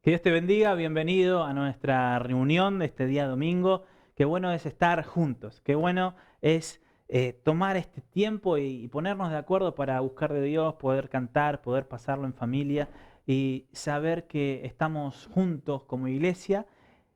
Que Dios te bendiga, bienvenido a nuestra reunión de este día domingo. Qué bueno es estar juntos, qué bueno es tomar este tiempo y ponernos de acuerdo para buscar de Dios, poder cantar, poder pasarlo en familia y saber que estamos juntos como iglesia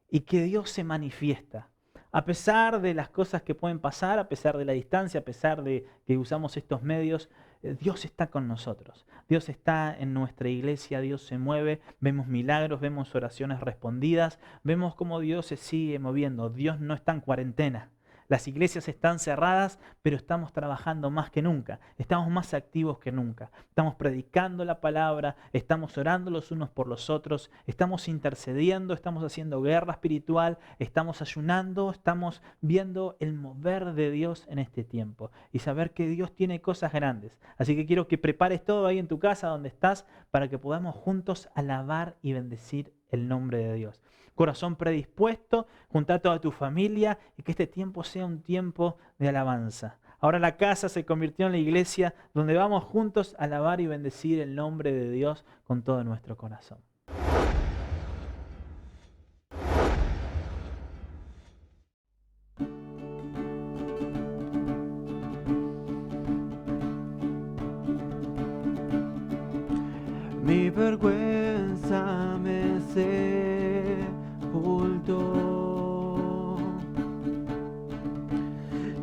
y que Dios se manifiesta. A pesar de las cosas que pueden pasar, a pesar de la distancia, a pesar de que usamos estos medios, Dios está con nosotros. Dios está en nuestra iglesia, Dios se mueve, vemos milagros, vemos oraciones respondidas, vemos cómo Dios se sigue moviendo. Dios no está en cuarentena. Las iglesias están cerradas, pero estamos trabajando más que nunca. Estamos más activos que nunca. Estamos predicando la palabra, estamos orando los unos por los otros, estamos intercediendo, estamos haciendo guerra espiritual, estamos ayunando, estamos viendo el mover de Dios en este tiempo y saber que Dios tiene cosas grandes. Así que quiero que prepares todo ahí en tu casa donde estás para que podamos juntos alabar y bendecir el nombre de Dios. Corazón predispuesto, junta a toda tu familia y que este tiempo sea un tiempo de alabanza. Ahora la casa se convirtió en la iglesia donde vamos juntos a alabar y bendecir el nombre de Dios con todo nuestro corazón. Mi vergüenza me sepultó.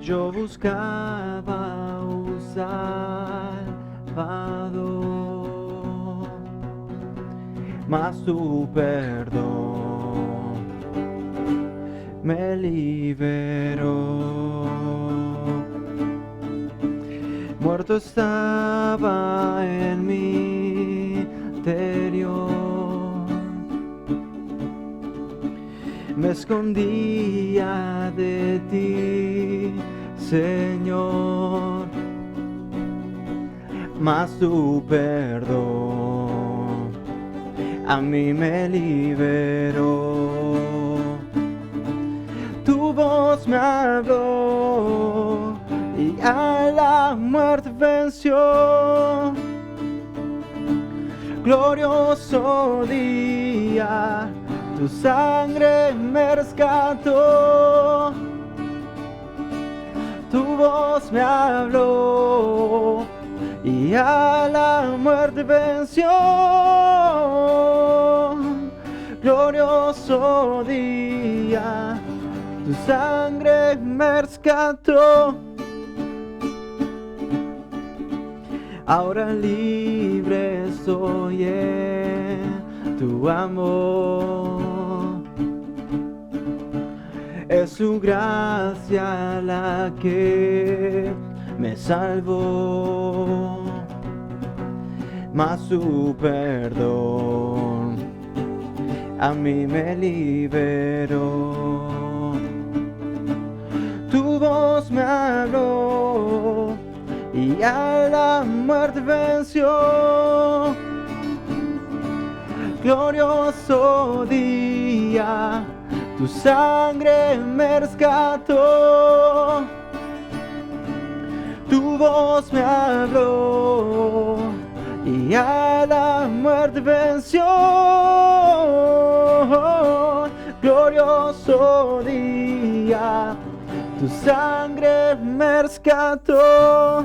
Yo buscaba un Salvador, mas tu perdón me liberó. Muerto estaba en mi interior, me escondía de ti, Señor, mas tu perdón a mí me liberó. Tu voz me habló y a la muerte venció. Glorioso día, tu sangre me rescató. Tu voz me habló y a la muerte venció. Glorioso día, tu sangre me rescató. Ahora libre soy en tu amor. Es su gracia la que me salvó, mas su perdón a mí me liberó. Tu voz me habló y a la muerte venció. Glorioso día, tu sangre me rescató. Tu voz me habló y a la muerte venció. Glorioso día, tu sangre me rescató.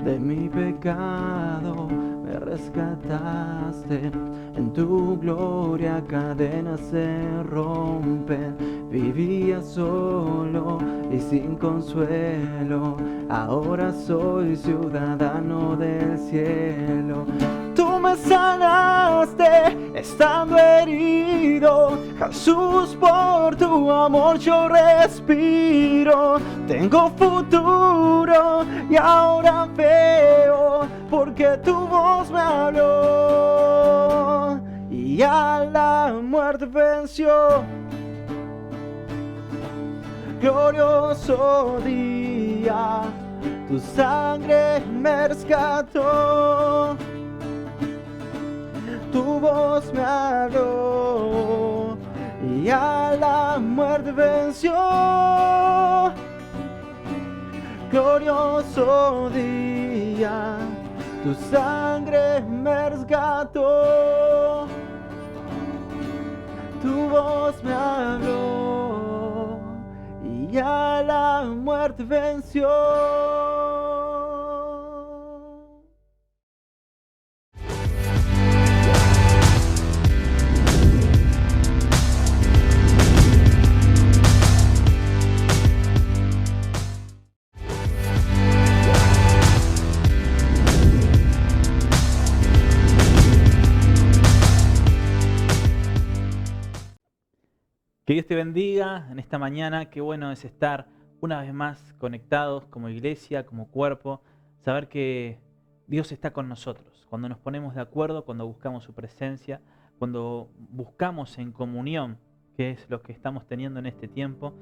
De mi pecado me rescataste, en tu gloria cadenas se rompen. Vivía solo y sin consuelo, ahora soy ciudadano del cielo. Tú me sanaste estando herido, Jesús, por tu amor yo respiro. Tengo futuro y ahora veo, porque tu voz me habló y a la muerte venció. Glorioso día, tu sangre me rescató. Tu voz me habló y a la muerte venció. glorioso día, tu sangre me rescató, tu voz me habló y a la muerte venció. Que Dios te bendiga en esta mañana. Qué bueno es estar una vez más conectados como iglesia, como cuerpo. Saber que Dios está con nosotros. Cuando nos ponemos de acuerdo, cuando buscamos su presencia, cuando buscamos en comunión, que es lo que estamos teniendo en este tiempo,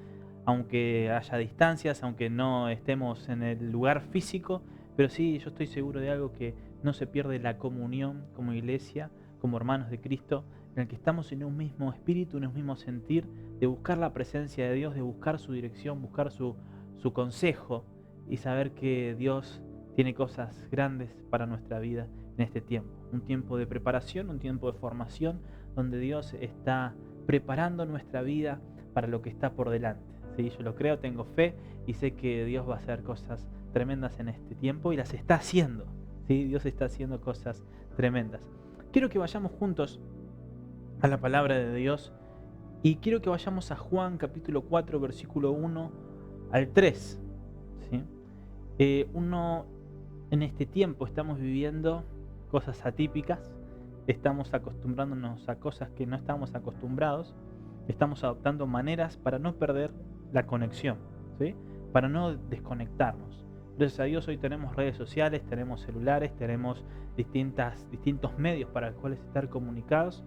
aunque haya distancias, aunque no estemos en el lugar físico, pero sí, yo estoy seguro de algo, que no se pierde la comunión como iglesia, como hermanos de Cristo, en el que estamos en un mismo espíritu, en un mismo sentir, de buscar la presencia de Dios, de buscar su dirección, buscar su consejo y saber que Dios tiene cosas grandes para nuestra vida en este tiempo. Un tiempo de preparación, un tiempo de formación, donde Dios está preparando nuestra vida para lo que está por delante. ¿Sí? Yo lo creo, tengo fe y sé que Dios va a hacer cosas tremendas en este tiempo y las está haciendo. ¿Sí? Dios está haciendo cosas tremendas. Quiero que vayamos juntos a la palabra de Dios y quiero que vayamos a Juan capítulo 4 versículo 1 al 3. ¿Sí? En este tiempo estamos viviendo cosas atípicas, estamos acostumbrándonos a cosas que no estamos acostumbrados, estamos adoptando maneras para no perder la conexión, ¿sí? Para no desconectarnos. Gracias a Dios hoy tenemos redes sociales, tenemos celulares, tenemos distintos medios para los cuales estar comunicados,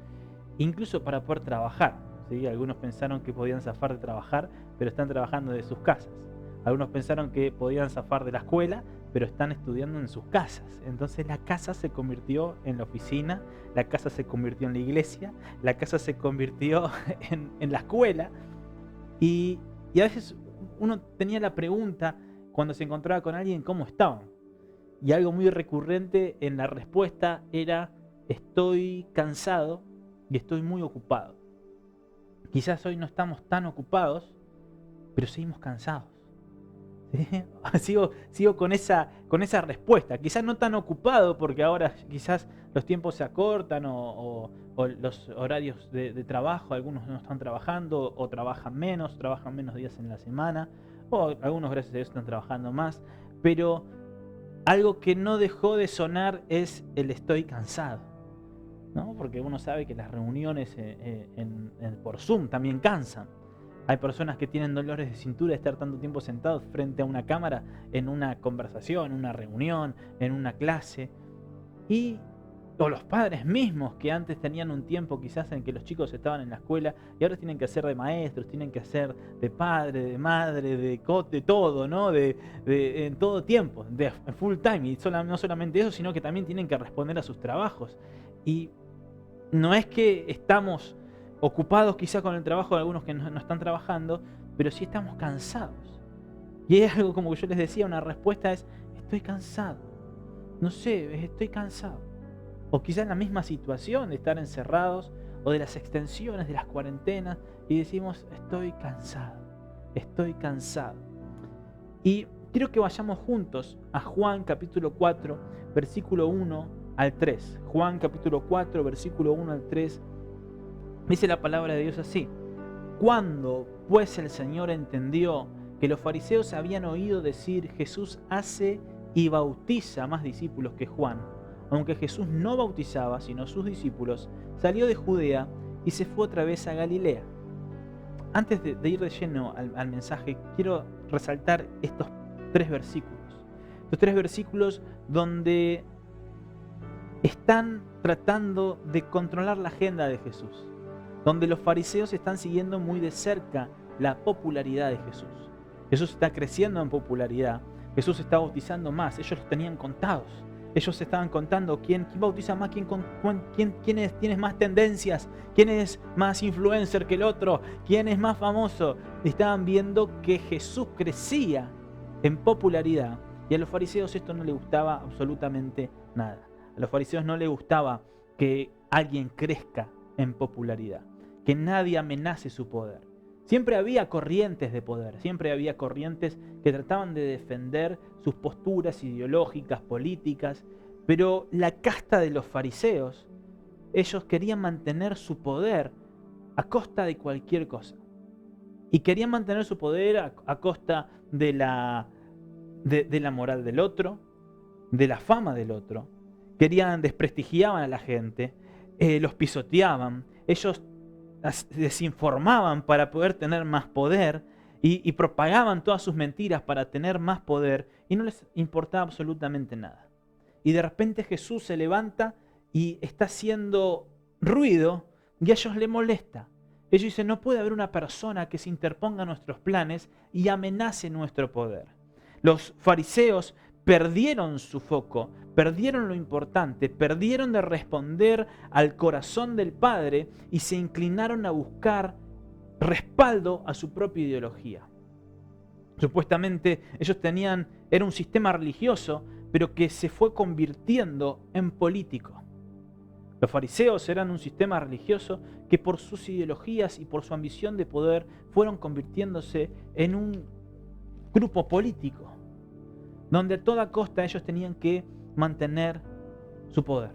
incluso para poder trabajar, ¿sí? Algunos pensaron que podían zafar de trabajar, pero están trabajando de sus casas. Algunos pensaron que podían zafar de la escuela, pero están estudiando en sus casas. Entonces la casa se convirtió en la oficina, la casa se convirtió en la iglesia, la casa se convirtió en la escuela. Y a veces uno tenía la pregunta cuando se encontraba con alguien, ¿cómo estaban? Y algo muy recurrente en la respuesta era: estoy cansado y estoy muy ocupado. Quizás hoy no estamos tan ocupados, pero seguimos cansados. ¿Sí? Sigo con esa respuesta. Quizás no tan ocupado, porque ahora quizás los tiempos se acortan o los horarios de trabajo, algunos no están trabajando o trabajan menos días en la semana, o algunos, gracias a Dios, están trabajando más. Pero algo que no dejó de sonar es el estoy cansado, ¿no? Porque uno sabe que las reuniones por Zoom también cansan. Hay personas que tienen dolores de cintura de estar tanto tiempo sentados frente a una cámara, en una conversación, en una reunión, en una clase. O los padres mismos, que antes tenían un tiempo quizás en que los chicos estaban en la escuela y ahora tienen que hacer de maestros, tienen que hacer de padre, de madre, de todo, ¿no? En todo tiempo, de full time. Y no solamente eso, sino que también tienen que responder a sus trabajos. Y no es que estamos ocupados quizá con el trabajo de algunos que no están trabajando, pero sí estamos cansados. Y es algo, como yo les decía, una respuesta es: estoy cansado. No sé, estoy cansado. O quizá en la misma situación de estar encerrados, o de las extensiones de las cuarentenas, y decimos: estoy cansado, estoy cansado. Y quiero que vayamos juntos a Juan capítulo 4, versículo 1 al 3. Juan capítulo 4, versículo 1 al 3. Dice la palabra de Dios así: Cuando pues el Señor entendió que los fariseos habían oído decir: Jesús hace y bautiza más discípulos que Juan, aunque Jesús no bautizaba sino sus discípulos, salió de Judea y se fue otra vez a Galilea. Antes de ir de lleno al mensaje, quiero resaltar estos tres versículos. Estos tres versículos donde están tratando de controlar la agenda de Jesús, donde los fariseos están siguiendo muy de cerca la popularidad de Jesús. Jesús está creciendo en popularidad, Jesús está bautizando más, ellos los tenían contados. Ellos estaban contando quién bautiza más, quién tiene más tendencias, quién es más influencer que el otro, quién es más famoso. Estaban viendo que Jesús crecía en popularidad, y a los fariseos esto no les gustaba absolutamente nada. A los fariseos no les gustaba que alguien crezca en popularidad, que nadie amenace su poder. Siempre había corrientes de poder, siempre había corrientes que trataban de defender sus posturas ideológicas, políticas, pero la casta de los fariseos, ellos querían mantener su poder a costa de cualquier cosa. Y querían mantener su poder a costa de la moral del otro, de la fama del otro. Desprestigiaban a la gente, los pisoteaban, ellos desinformaban para poder tener más poder y propagaban todas sus mentiras para tener más poder y no les importaba absolutamente nada. Y de repente Jesús se levanta y está haciendo ruido y a ellos les molesta. Ellos dicen, no puede haber una persona que se interponga a nuestros planes y amenace nuestro poder. Los fariseos perdieron su foco, perdieron lo importante, perdieron de responder al corazón del Padre y se inclinaron a buscar respaldo a su propia ideología. Supuestamente ellos era un sistema religioso, pero que se fue convirtiendo en político. Los fariseos eran un sistema religioso que por sus ideologías y por su ambición de poder fueron convirtiéndose en un grupo político, donde a toda costa ellos tenían que mantener su poder.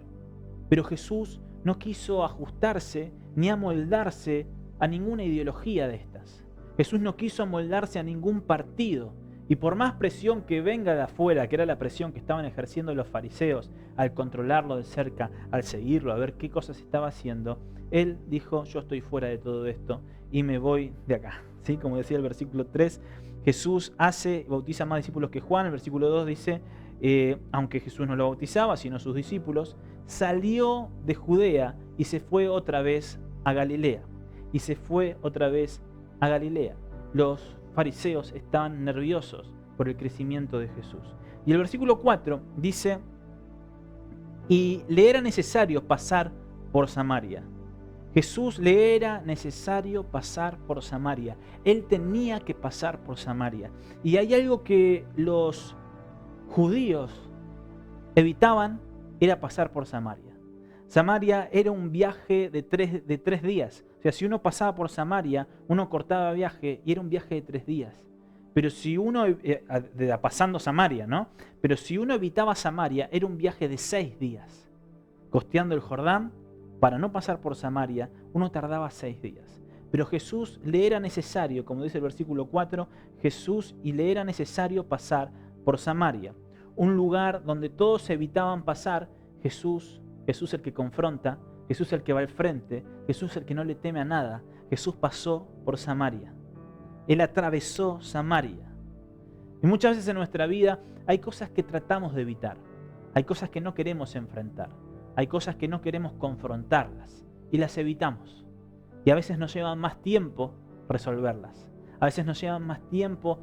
Pero Jesús no quiso ajustarse ni amoldarse a ninguna ideología de estas. Jesús no quiso amoldarse a ningún partido. Y por más presión que venga de afuera, que era la presión que estaban ejerciendo los fariseos al controlarlo de cerca, al seguirlo, a ver qué cosas estaba haciendo, él dijo, yo estoy fuera de todo esto y me voy de acá. ¿Sí? Como decía el versículo 3, Jesús bautiza más discípulos que Juan. El versículo 2 dice, aunque Jesús no lo bautizaba, sino sus discípulos, salió de Judea y se fue otra vez a Galilea. Y se fue otra vez a Galilea. Los fariseos estaban nerviosos por el crecimiento de Jesús. Y el versículo 4 dice, y le era necesario pasar por Samaria. Jesús le era necesario pasar por Samaria. Él tenía que pasar por Samaria. Y hay algo que los judíos evitaban, era pasar por Samaria. Samaria era un viaje de tres días. O sea, si uno pasaba por Samaria, uno cortaba viaje y era un viaje de 3 días. Pero si uno, pasando Samaria, ¿no? Pero si uno evitaba Samaria, era un viaje de 6 días. Costeando el Jordán, para no pasar por Samaria, uno tardaba 6 días. Pero Jesús le era necesario, como dice el versículo 4, le era necesario pasar por Samaria. Un lugar donde todos evitaban pasar. Jesús el que confronta, Jesús el que va al frente, Jesús el que no le teme a nada. Jesús pasó por Samaria. Él atravesó Samaria. Y muchas veces en nuestra vida hay cosas que tratamos de evitar. Hay cosas que no queremos enfrentar. Hay cosas que no queremos confrontarlas y las evitamos. Y a veces nos lleva más tiempo resolverlas. A veces nos lleva más tiempo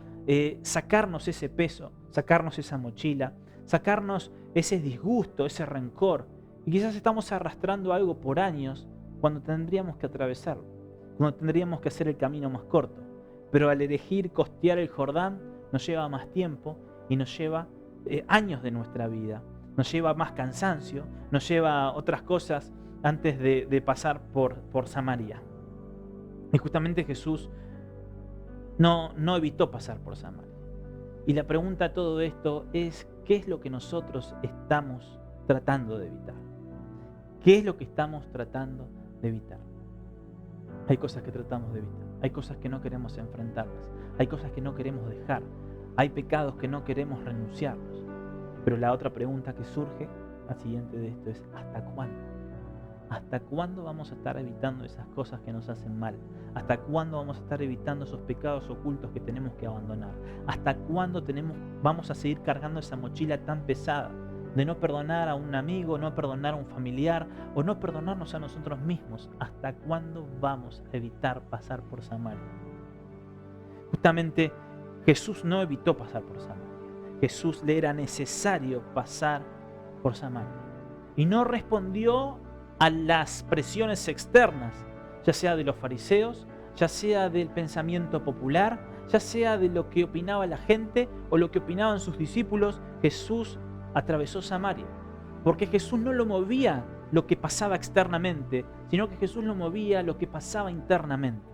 sacarnos ese peso, sacarnos esa mochila, sacarnos ese disgusto, ese rencor. Y quizás estamos arrastrando algo por años cuando tendríamos que atravesarlo, cuando tendríamos que hacer el camino más corto. Pero al elegir costear el Jordán nos lleva más tiempo y nos lleva años de nuestra vida. Nos lleva más cansancio, nos lleva otras cosas antes de pasar por Samaria. Y justamente Jesús no evitó pasar por Samaria. Y la pregunta a todo esto es, ¿qué es lo que nosotros estamos tratando de evitar? ¿Qué es lo que estamos tratando de evitar? Hay cosas que tratamos de evitar, hay cosas que no queremos enfrentarlas, hay cosas que no queremos dejar, hay pecados que no queremos renunciarlos. Pero la otra pregunta que surge, la siguiente de esto, es ¿hasta cuándo? ¿Hasta cuándo vamos a estar evitando esas cosas que nos hacen mal? ¿Hasta cuándo vamos a estar evitando esos pecados ocultos que tenemos que abandonar? ¿Hasta cuándo vamos a seguir cargando esa mochila tan pesada de no perdonar a un amigo, no perdonar a un familiar o no perdonarnos a nosotros mismos? ¿Hasta cuándo vamos a evitar pasar por Samaria? Justamente Jesús no evitó pasar por Samaria. Jesús le era necesario pasar por Samaria. Y no respondió a las presiones externas, ya sea de los fariseos, ya sea del pensamiento popular, ya sea de lo que opinaba la gente o lo que opinaban sus discípulos, Jesús atravesó Samaria. Porque Jesús no lo movía lo que pasaba externamente, sino que Jesús lo movía lo que pasaba internamente.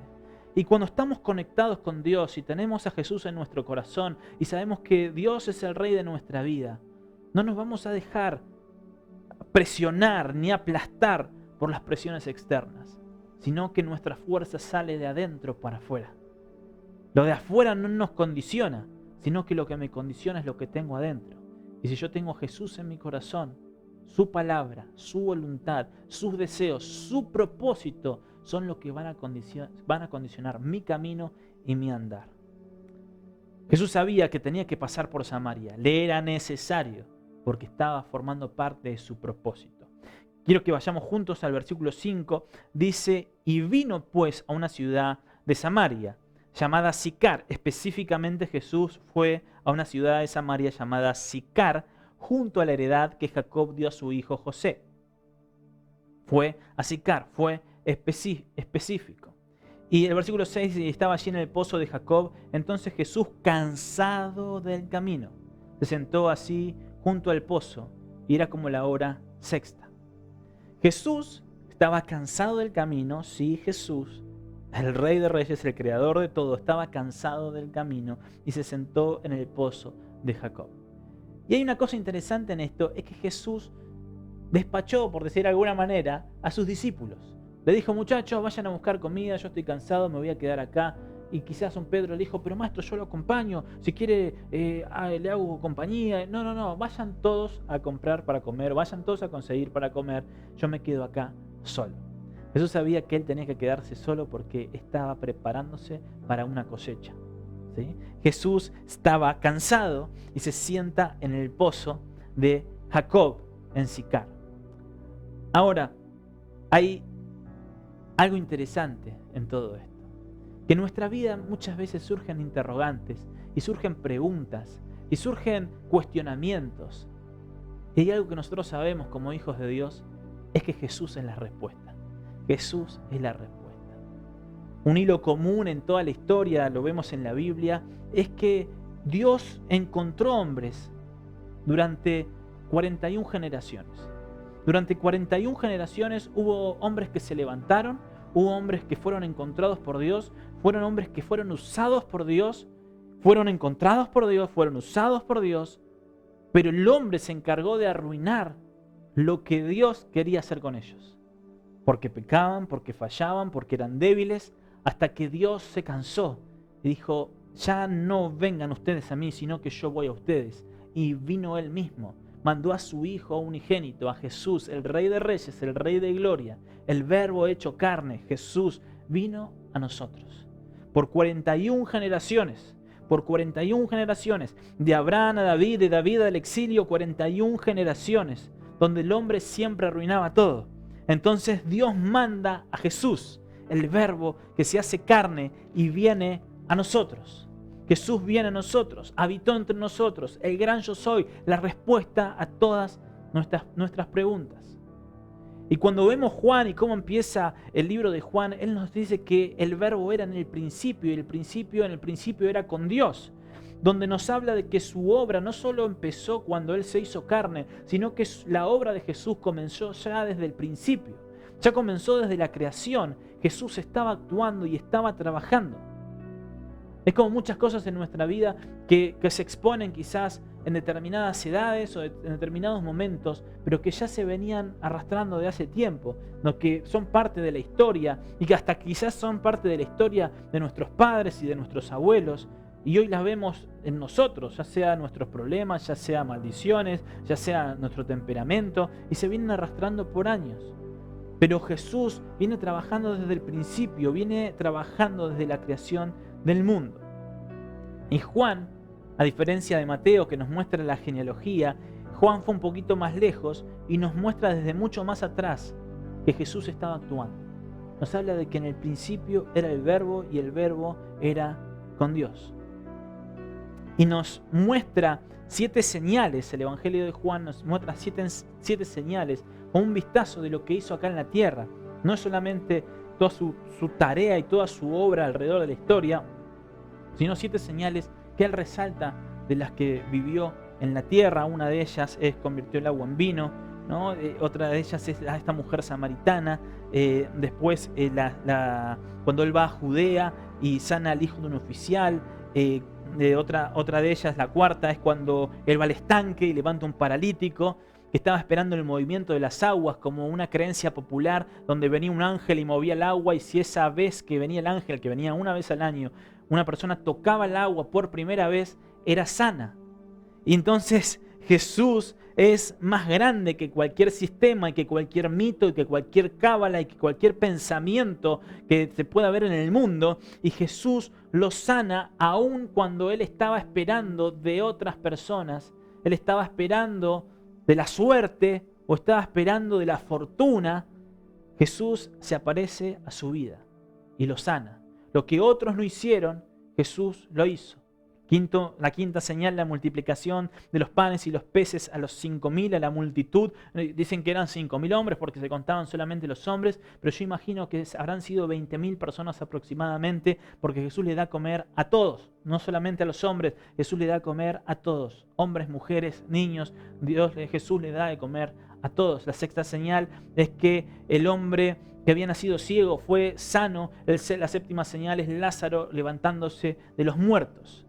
Y cuando estamos conectados con Dios y tenemos a Jesús en nuestro corazón y sabemos que Dios es el Rey de nuestra vida, no nos vamos a dejar presionar ni aplastar por las presiones externas, sino que nuestra fuerza sale de adentro para afuera. Lo de afuera no nos condiciona, sino que lo que me condiciona es lo que tengo adentro. Y si yo tengo a Jesús en mi corazón, su palabra, su voluntad, sus deseos, su propósito son los que van a condicionar mi camino y mi andar. Jesús sabía que tenía que pasar por Samaria, le era necesario, porque estaba formando parte de su propósito. Quiero que vayamos juntos al versículo 5. Dice, y vino pues a una ciudad de Samaria, llamada Sicar. Específicamente Jesús fue a una ciudad de Samaria llamada Sicar, junto a la heredad que Jacob dio a su hijo José. Fue a Sicar, fue específico. Y el versículo 6, estaba allí en el pozo de Jacob. Entonces Jesús, cansado del camino, se sentó así junto al pozo, y era como la hora sexta. Jesús estaba cansado del camino. Sí, Jesús, el Rey de Reyes, el Creador de todo, estaba cansado del camino y se sentó en el pozo de Jacob. Y hay una cosa interesante en esto, es que Jesús despachó, por decir de alguna manera, a sus discípulos. Le dijo, muchachos, vayan a buscar comida, yo estoy cansado, me voy a quedar acá. Y quizás un Pedro le dijo, pero maestro, yo lo acompaño, si quiere le hago compañía. No, vayan todos a comprar para comer, vayan todos a conseguir para comer, yo me quedo acá solo. Jesús sabía que él tenía que quedarse solo porque estaba preparándose para una cosecha, ¿sí? Jesús estaba cansado y se sienta en el pozo de Jacob en Sicar. Ahora, hay algo interesante en todo esto. Que en nuestra vida muchas veces surgen interrogantes y surgen preguntas y surgen cuestionamientos. Y hay algo que nosotros sabemos como hijos de Dios, es que Jesús es la respuesta. Jesús es la respuesta. Un hilo común en toda la historia, lo vemos en la Biblia, es que Dios encontró hombres durante 41 generaciones. Durante 41 generaciones hubo hombres que se levantaron, hubo hombres que fueron encontrados por Dios, fueron hombres que fueron usados por Dios, fueron encontrados por Dios, fueron usados por Dios, pero el hombre se encargó de arruinar lo que Dios quería hacer con ellos. Porque pecaban, porque fallaban, porque eran débiles, hasta que Dios se cansó y dijo, ya no vengan ustedes a mí, sino que yo voy a ustedes. Y vino Él mismo. Mandó a su Hijo unigénito, a Jesús, el Rey de Reyes, el Rey de Gloria, el Verbo hecho carne. Jesús vino a nosotros. Por 41 generaciones, de Abraham a David, de David al exilio, 41 generaciones, donde el hombre siempre arruinaba todo. Entonces Dios manda a Jesús, el Verbo que se hace carne y viene a nosotros. Jesús viene a nosotros, habitó entre nosotros, el gran yo soy, la respuesta a todas nuestras preguntas. Y cuando vemos Juan y cómo empieza el libro de Juan, él nos dice que el Verbo era en el principio, y en el principio era con Dios, donde nos habla de que su obra no solo empezó cuando Él se hizo carne, sino que la obra de Jesús comenzó ya desde el principio, ya comenzó desde la creación. Jesús estaba actuando y estaba trabajando. Es como muchas cosas en nuestra vida que se exponen quizás en determinadas edades o en determinados momentos, pero que ya se venían arrastrando de hace tiempo, ¿no? Que son parte de la historia y que hasta quizás son parte de la historia de nuestros padres y de nuestros abuelos, y hoy las vemos en nosotros, ya sea nuestros problemas, ya sea maldiciones, ya sea nuestro temperamento, y se vienen arrastrando por años. Pero Jesús viene trabajando desde el principio, viene trabajando desde la creación del mundo. Y Juan, a diferencia de Mateo, que nos muestra la genealogía, Juan fue un poquito más lejos y nos muestra desde mucho más atrás que Jesús estaba actuando. Nos habla de que en el principio era el Verbo y el Verbo era con Dios. Y nos muestra 7 señales, el Evangelio de Juan nos muestra 7 señales, con un vistazo de lo que hizo acá en la tierra. No es solamente toda su tarea y toda su obra alrededor de la historia, sino 7 señales que Él resalta de las que vivió en la tierra. Una de ellas es convirtió el agua en vino, ¿no? Otra de ellas es esta mujer samaritana. Después, cuando Él va a Judea y sana al hijo de un oficial. Otra de ellas, la cuarta, es cuando Él va al estanque y levanta un paralítico que estaba esperando el movimiento de las aguas, como una creencia popular donde venía un ángel y movía el agua, y si esa vez que venía el ángel, que venía una vez al año, una persona tocaba el agua por primera vez, era sana. Y entonces Jesús es más grande que cualquier sistema y que cualquier mito y que cualquier cábala y que cualquier pensamiento que se pueda ver en el mundo. Y Jesús lo sana aun cuando Él estaba esperando de otras personas. Él estaba esperando de la suerte o estaba esperando de la fortuna. Jesús se aparece a su vida y lo sana. Lo que otros no hicieron, Jesús lo hizo. La quinta señal, la multiplicación de los panes y los peces a los 5.000, a la multitud. Dicen que eran 5.000 hombres porque se contaban solamente los hombres, pero yo imagino que habrán sido 20.000 personas aproximadamente, porque Jesús le da a comer a todos, no solamente a los hombres. Jesús le da a comer a todos, hombres, mujeres, niños. Jesús le da de comer a todos. La sexta señal es que el hombre que había nacido ciego fue sano. La séptima señal es Lázaro levantándose de los muertos.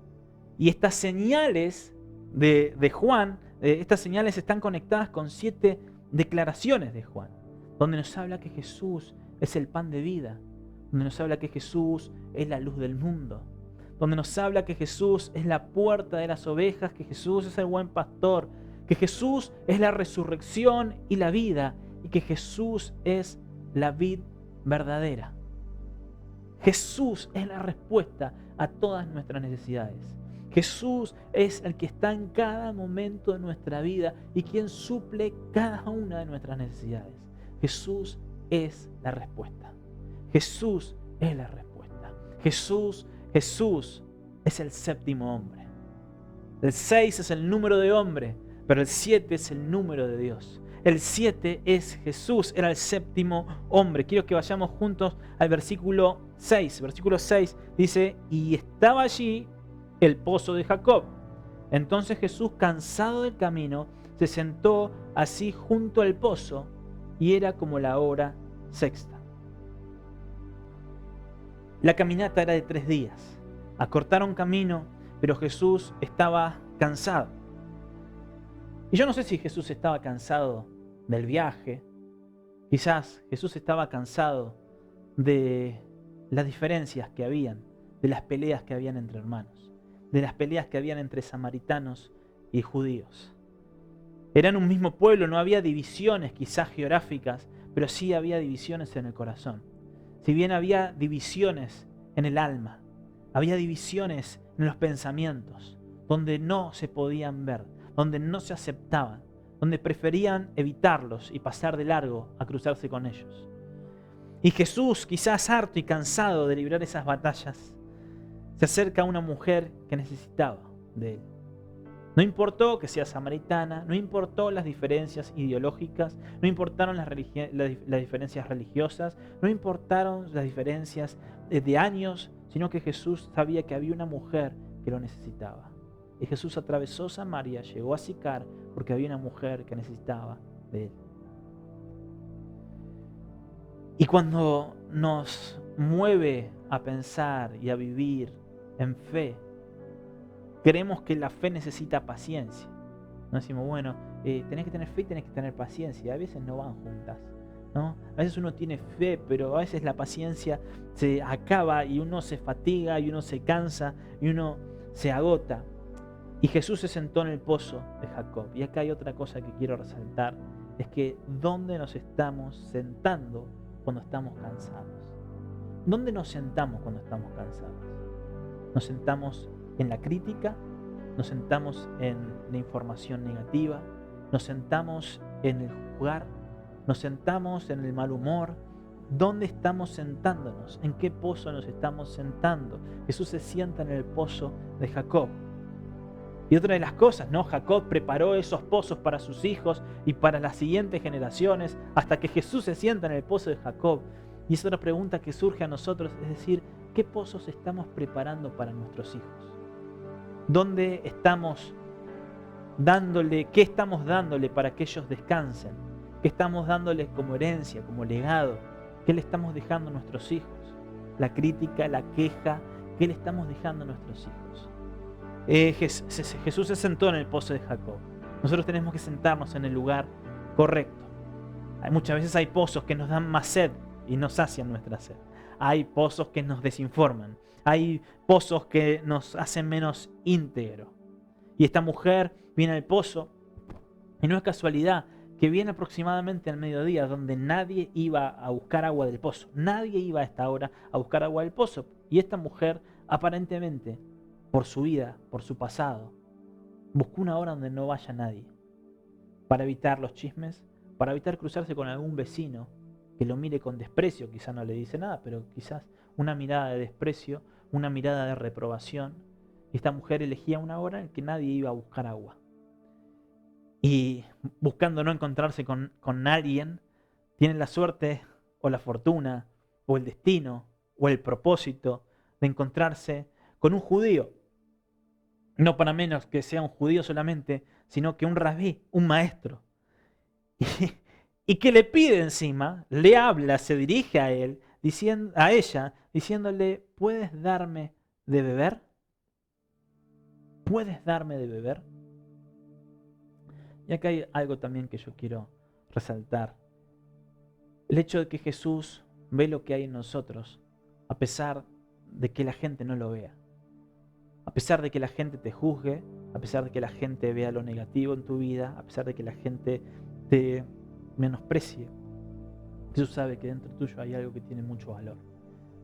Y estas señales de Juan, estas señales están conectadas con 7 declaraciones de Juan, donde nos habla que Jesús es el pan de vida, donde nos habla que Jesús es la luz del mundo, donde nos habla que Jesús es la puerta de las ovejas, que Jesús es el buen pastor, que Jesús es la resurrección y la vida, y que Jesús es la vid verdadera. Jesús es la respuesta a todas nuestras necesidades. Jesús es el que está en cada momento de nuestra vida y quien suple cada una de nuestras necesidades. Jesús es la respuesta. Jesús es la respuesta. Jesús es el séptimo hombre. El 6 es el número de hombre, pero el 7 es el número de Dios. El 7 es Jesús, era el séptimo hombre. Quiero que vayamos juntos al versículo 6. Versículo 6 dice, y estaba allí el pozo de Jacob. Entonces Jesús, cansado del camino, se sentó así junto al pozo, y era como la hora sexta. La caminata era de 3 días. Acortaron camino, pero Jesús estaba cansado. Y yo no sé si Jesús estaba cansado del viaje. Quizás Jesús estaba cansado de las diferencias que habían, de las peleas que habían entre hermanos, de las peleas que habían entre samaritanos y judíos. Eran un mismo pueblo, no había divisiones quizás geográficas, pero sí había divisiones en el corazón. Si bien había divisiones en el alma, había divisiones en los pensamientos, donde no se podían ver, donde no se aceptaban, donde preferían evitarlos y pasar de largo a cruzarse con ellos. Y Jesús, quizás harto y cansado de librar esas batallas, se acerca a una mujer que necesitaba de él. No importó que sea samaritana, no importó las diferencias ideológicas, no importaron las diferencias religiosas, no importaron las diferencias de años, sino que Jesús sabía que había una mujer que lo necesitaba. Y Jesús atravesó Samaria, llegó a Sicar, porque había una mujer que necesitaba de él. Y cuando nos mueve a pensar y a vivir en fe, creemos que la fe necesita paciencia. No decimos, bueno, tenés que tener fe y tenés que tener paciencia. A veces no van juntas, ¿no? A veces uno tiene fe, pero a veces la paciencia se acaba y uno se fatiga y uno se cansa y uno se agota. Y Jesús se sentó en el pozo de Jacob. Y acá hay otra cosa que quiero resaltar, es que ¿dónde nos estamos sentando cuando estamos cansados? ¿Dónde nos sentamos cuando estamos cansados? ¿Nos sentamos en la crítica? ¿Nos sentamos en la información negativa? ¿Nos sentamos en el juzgar? ¿Nos sentamos en el mal humor? ¿Dónde estamos sentándonos? ¿En qué pozo nos estamos sentando? Jesús se sienta en el pozo de Jacob. Y otra de las cosas, ¿no? Jacob preparó esos pozos para sus hijos y para las siguientes generaciones hasta que Jesús se sienta en el pozo de Jacob. Y es otra pregunta que surge a nosotros, es decir, ¿Qué pozos estamos preparando para nuestros hijos? ¿Dónde estamos dándole, qué estamos dándole para que ellos descansen? ¿Qué estamos dándoles como herencia, como legado? ¿Qué le estamos dejando a nuestros hijos? La crítica, la queja, ¿qué le estamos dejando a nuestros hijos? Jesús se sentó en el pozo de Jacob. Nosotros tenemos que sentarnos en el lugar correcto. Muchas veces hay pozos que nos dan más sed y nos sacian nuestra sed. Hay pozos que nos desinforman. Hay pozos que nos hacen menos íntegros. Y esta mujer viene al pozo y no es casualidad que viene aproximadamente al mediodía, donde nadie iba a buscar agua del pozo. Nadie iba a esta hora a buscar agua del pozo. Y esta mujer, aparentemente, por su vida, por su pasado, buscó una hora donde no vaya nadie, para evitar los chismes, para evitar cruzarse con algún vecino que lo mire con desprecio. Quizás no le dice nada, pero quizás una mirada de desprecio, una mirada de reprobación. Y esta mujer elegía una hora en que nadie iba a buscar agua. Y buscando no encontrarse con alguien, tiene la suerte o la fortuna o el destino o el propósito de encontrarse con un judío. No para menos que sea un judío solamente, sino que un rabí, un maestro. Y que le pide encima, le habla, se dirige a él, a ella, diciéndole, ¿puedes darme de beber? ¿Puedes darme de beber? Y acá hay algo también que yo quiero resaltar. El hecho de que Jesús ve lo que hay en nosotros, a pesar de que la gente no lo vea. A pesar de que la gente te juzgue, a pesar de que la gente vea lo negativo en tu vida, a pesar de que la gente te menosprecie, Jesús sabe que dentro tuyo hay algo que tiene mucho valor.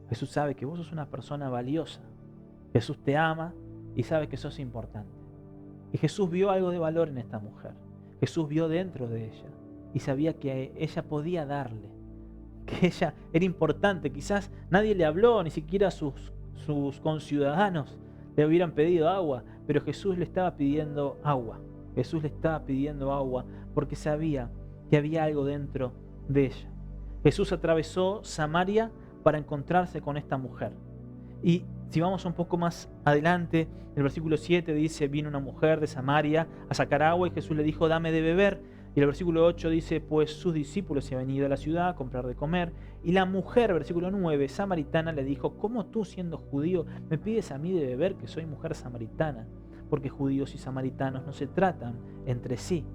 Jesús sabe que vos sos una persona valiosa. Jesús te ama y sabe que sos importante. Y Jesús vio algo de valor en esta mujer. Jesús vio dentro de ella y sabía que ella podía darle, que ella era importante. Quizás nadie le habló, ni siquiera sus conciudadanos le hubieran pedido agua, pero Jesús le estaba pidiendo agua. Jesús le estaba pidiendo agua porque sabía que había algo dentro de ella. Jesús atravesó Samaria para encontrarse con esta mujer. Y si vamos un poco más adelante, el versículo 7 dice, vino una mujer de Samaria a sacar agua y Jesús le dijo, dame de beber. Y el versículo 8 dice, pues sus discípulos se habían ido a la ciudad a comprar de comer. Y la mujer, versículo 9, samaritana, le dijo, ¿cómo tú siendo judío me pides a mí de beber que soy mujer samaritana? Porque judíos y samaritanos no se tratan entre sí.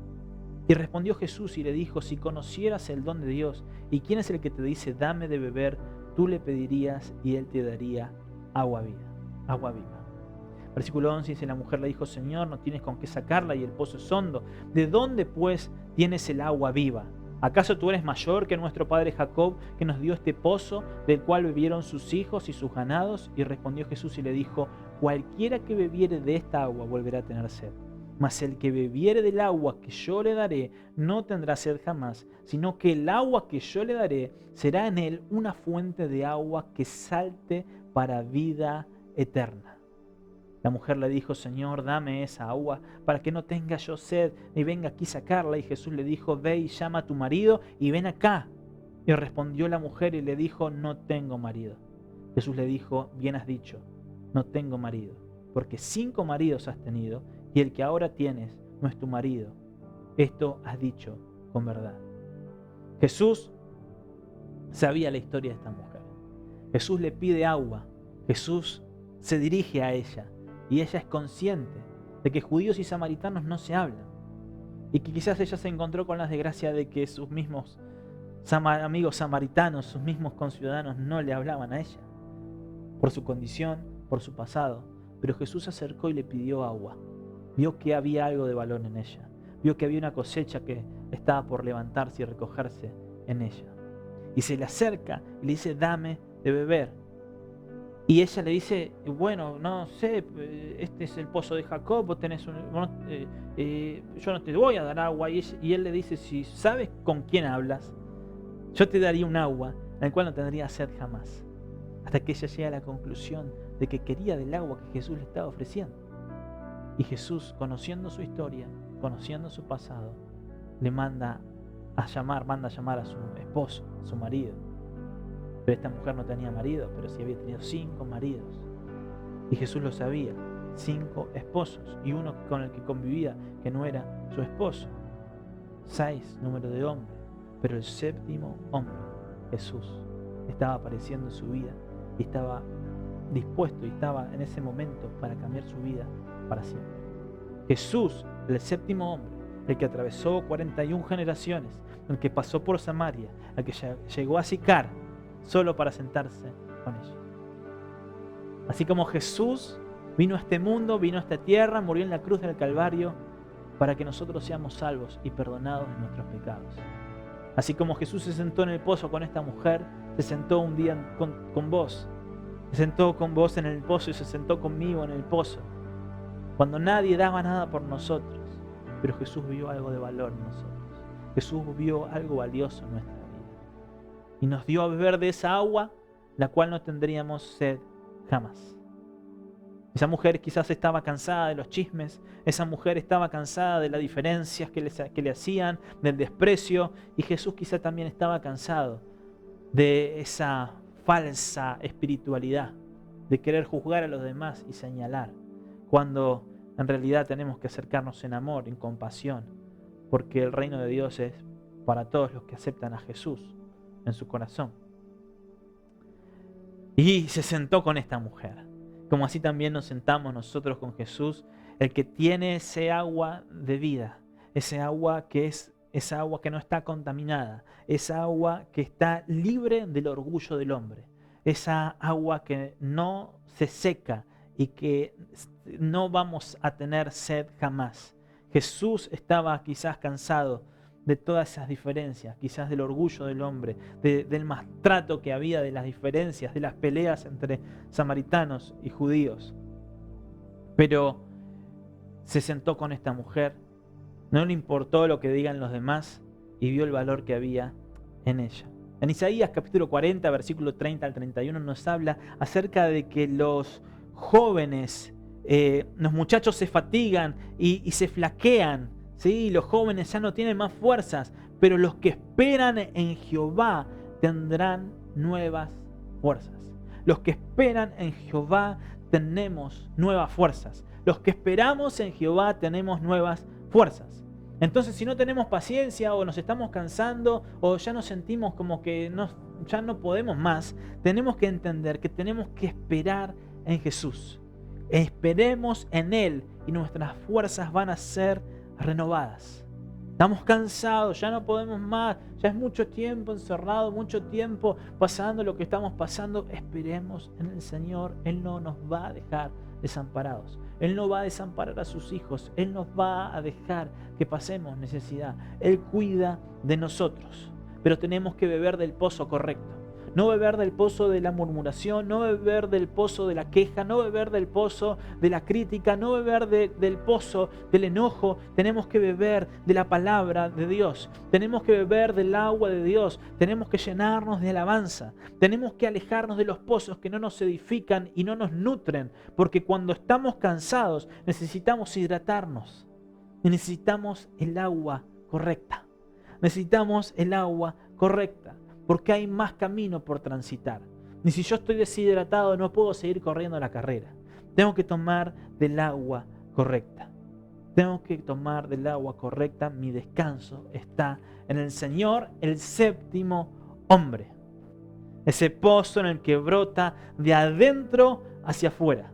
Y respondió Jesús y le dijo, si conocieras el don de Dios y quién es el que te dice, dame de beber, tú le pedirías y él te daría agua viva. Versículo 11 dice, la mujer le dijo, Señor, no tienes con qué sacarla y el pozo es hondo. ¿De dónde pues tienes el agua viva? ¿Acaso tú eres mayor que nuestro padre Jacob, que nos dio este pozo, del cual bebieron sus hijos y sus ganados? Y respondió Jesús y le dijo, cualquiera que bebiere de esta agua volverá a tener sed. Mas el que bebiere del agua que yo le daré no tendrá sed jamás, sino que el agua que yo le daré será en él una fuente de agua que salte para vida eterna. La mujer le dijo, Señor, dame esa agua para que no tenga yo sed ni venga aquí a sacarla. Y Jesús le dijo, ve y llama a tu marido y ven acá. Y respondió la mujer y le dijo, no tengo marido. Jesús le dijo, bien has dicho, no tengo marido, porque 5 maridos has tenido y el que ahora tienes no es tu marido. Esto has dicho con verdad. Jesús sabía la historia de esta mujer. Jesús le pide agua. Jesús se dirige a ella y ella es consciente de que judíos y samaritanos no se hablan y que quizás ella se encontró con la desgracia de que sus mismos amigos samaritanos, sus mismos conciudadanos no le hablaban a ella por su condición, por su pasado. Pero Jesús se acercó y le pidió agua. Vio que había algo de valor en ella. Vio que había una cosecha que estaba por levantarse y recogerse en ella. Y se le acerca y le dice, dame de beber. Y ella le dice, bueno, no sé, este es el pozo de Jacob, vos tenés yo no te voy a dar agua. Y él le dice, si sabes con quién hablas, yo te daría un agua, en el cual no tendría sed jamás. Hasta que ella llega a la conclusión de que quería del agua que Jesús le estaba ofreciendo. Y Jesús, conociendo su historia, conociendo su pasado, le manda a llamar a su esposo, a su marido. Pero esta mujer no tenía marido, pero sí había tenido 5 maridos. Y Jesús lo sabía, 5 esposos y uno con el que convivía que no era su esposo. 6 número de hombre, pero el 7º hombre, Jesús, estaba apareciendo en su vida y estaba dispuesto y estaba en ese momento para cambiar su vida para siempre. Jesús, el 7º hombre, el que atravesó 41 generaciones, el que pasó por Samaria, el que llegó a Sicar solo para sentarse con ellos. Así como Jesús vino a este mundo, vino a esta tierra, murió en la cruz del Calvario para que nosotros seamos salvos y perdonados de nuestros pecados. Así como Jesús se sentó en el pozo con esta mujer, se sentó un día con vos. Se sentó con vos en el pozo y se sentó conmigo en el pozo. Cuando nadie daba nada por nosotros, pero Jesús vio algo de valor en nosotros. Jesús vio algo valioso en nuestra vida. Y nos dio a beber de esa agua, la cual no tendríamos sed jamás. Esa mujer quizás estaba cansada de los chismes, esa mujer estaba cansada de las diferencias que le hacían, del desprecio, y Jesús quizás también estaba cansado de esa falsa espiritualidad, de querer juzgar a los demás y señalar, cuando en realidad tenemos que acercarnos en amor, en compasión, porque el reino de Dios es para todos los que aceptan a Jesús en su corazón. Y se sentó con esta mujer, como así también nos sentamos nosotros con Jesús, el que tiene ese agua de vida, ese agua que es esa agua que no está contaminada, esa agua que está libre del orgullo del hombre, esa agua que no se seca y que no vamos a tener sed jamás. Jesús estaba quizás cansado de todas esas diferencias, quizás del orgullo del hombre, del maltrato que había, de las diferencias, de las peleas entre samaritanos y judíos. Pero se sentó con esta mujer, no le importó lo que digan los demás y vio el valor que había en ella. En Isaías capítulo 40, versículo 30 al 31 nos habla acerca de que los jóvenes, los muchachos se fatigan y se flaquean, ¿sí? Los jóvenes ya no tienen más fuerzas, pero los que esperan en Jehová tendrán nuevas fuerzas. Los que esperan en Jehová tenemos nuevas fuerzas. Los que esperamos en Jehová tenemos nuevas fuerzas. Entonces, si no tenemos paciencia o nos estamos cansando o ya nos sentimos como que ya no podemos más, tenemos que entender que tenemos que esperar en Jesús. Esperemos en Él y nuestras fuerzas van a ser renovadas. Estamos cansados, ya no podemos más, ya es mucho tiempo encerrado, mucho tiempo pasando lo que estamos pasando. Esperemos en el Señor, Él no nos va a dejar desamparados. Él no va a desamparar a sus hijos, Él nos va a dejar que pasemos necesidad. Él cuida de nosotros, pero tenemos que beber del pozo correcto. No beber del pozo de la murmuración, no beber del pozo de la queja, no beber del pozo de la crítica, no beber del pozo del enojo. Tenemos que beber de la palabra de Dios. Tenemos que beber del agua de Dios. Tenemos que llenarnos de alabanza. Tenemos que alejarnos de los pozos que no nos edifican y no nos nutren. Porque cuando estamos cansados necesitamos hidratarnos. Necesitamos el agua correcta. Necesitamos el agua correcta. Porque hay más camino por transitar. Ni si yo estoy deshidratado no puedo seguir corriendo la carrera. Tengo que tomar del agua correcta. Tengo que tomar del agua correcta. Mi descanso está en el Señor, el 7º hombre. Ese pozo en el que brota de adentro hacia afuera.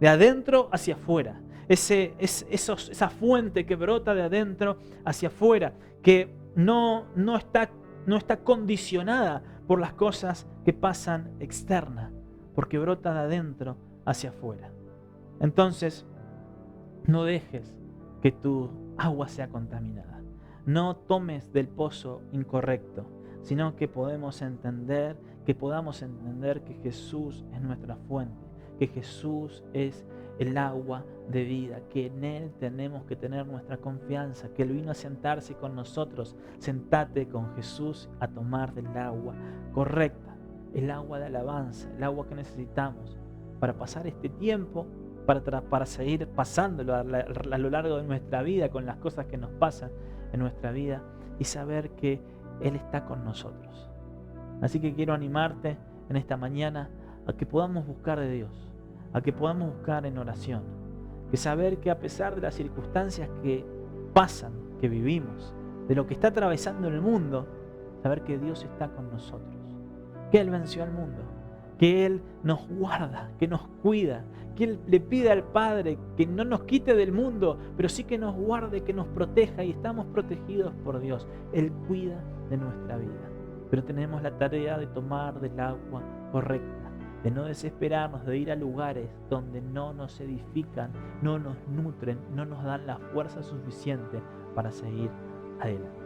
De adentro hacia afuera. Esa fuente que brota de adentro hacia afuera. Que no está condicionada por las cosas que pasan externas, porque brota de adentro hacia afuera. Entonces, no dejes que tu agua sea contaminada. No tomes del pozo incorrecto, sino que podamos entender que Jesús es nuestra fuente, que Jesús es el agua de vida, que en Él tenemos que tener nuestra confianza, que Él vino a sentarse con nosotros. Sentate con Jesús a tomar del agua correcta, el agua de alabanza, el agua que necesitamos para pasar este tiempo, para seguir pasándolo a lo largo de nuestra vida con las cosas que nos pasan en nuestra vida y saber que Él está con nosotros. Así que quiero animarte en esta mañana a que podamos buscar de Dios, a que podamos buscar en oración, que saber que a pesar de las circunstancias que pasan, que vivimos, de lo que está atravesando el mundo, saber que Dios está con nosotros, que Él venció al mundo, que Él nos guarda, que nos cuida, que Él le pide al Padre que no nos quite del mundo, pero sí que nos guarde, que nos proteja, y estamos protegidos por Dios. Él cuida de nuestra vida, pero tenemos la tarea de tomar del agua correcta, de no desesperarnos, de ir a lugares donde no nos edifican, no nos nutren, no nos dan la fuerza suficiente para seguir adelante.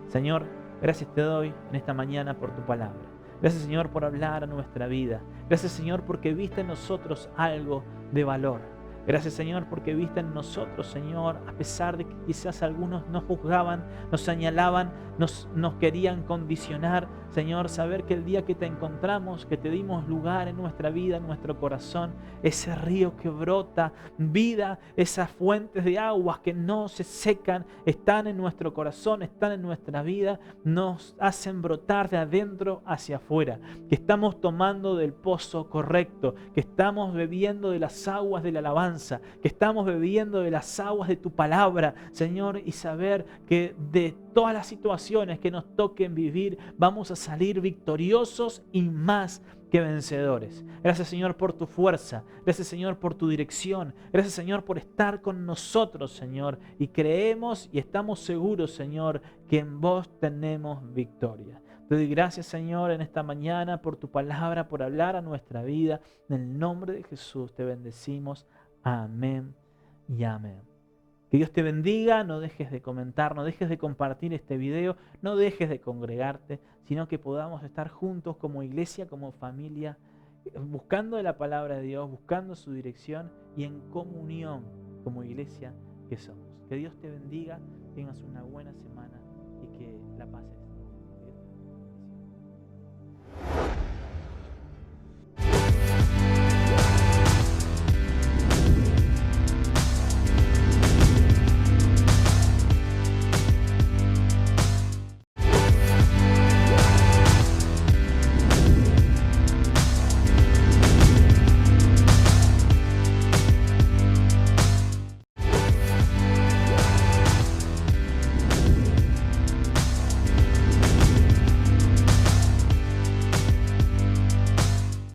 Señor, gracias te doy en esta mañana por tu palabra. Gracias, Señor, por hablar a nuestra vida. Gracias, Señor, porque viste en nosotros algo de valor. Gracias, Señor, porque viste en nosotros, Señor, a pesar de que quizás algunos nos juzgaban, nos señalaban, nos querían condicionar. Señor, saber que el día que te encontramos, que te dimos lugar en nuestra vida, en nuestro corazón, ese río que brota vida, esas fuentes de aguas que no se secan, están en nuestro corazón, están en nuestra vida, nos hacen brotar de adentro hacia afuera, que estamos tomando del pozo correcto, que estamos bebiendo de las aguas de la alabanza, que estamos bebiendo de las aguas de tu palabra, Señor, y saber que de todas las situaciones que nos toquen vivir, vamos a salir victoriosos y más que vencedores. Gracias, Señor, por tu fuerza. Gracias, Señor, por tu dirección. Gracias, Señor, por estar con nosotros, Señor. Y creemos y estamos seguros, Señor, que en vos tenemos victoria. Te doy gracias, Señor, en esta mañana por tu palabra, por hablar a nuestra vida. En el nombre de Jesús te bendecimos. Amén y amén. Que Dios te bendiga, no dejes de comentar, no dejes de compartir este video, no dejes de congregarte, sino que podamos estar juntos como iglesia, como familia, buscando la palabra de Dios, buscando su dirección y en comunión como iglesia que somos. Que Dios te bendiga, tengas una buena semana y que la pases.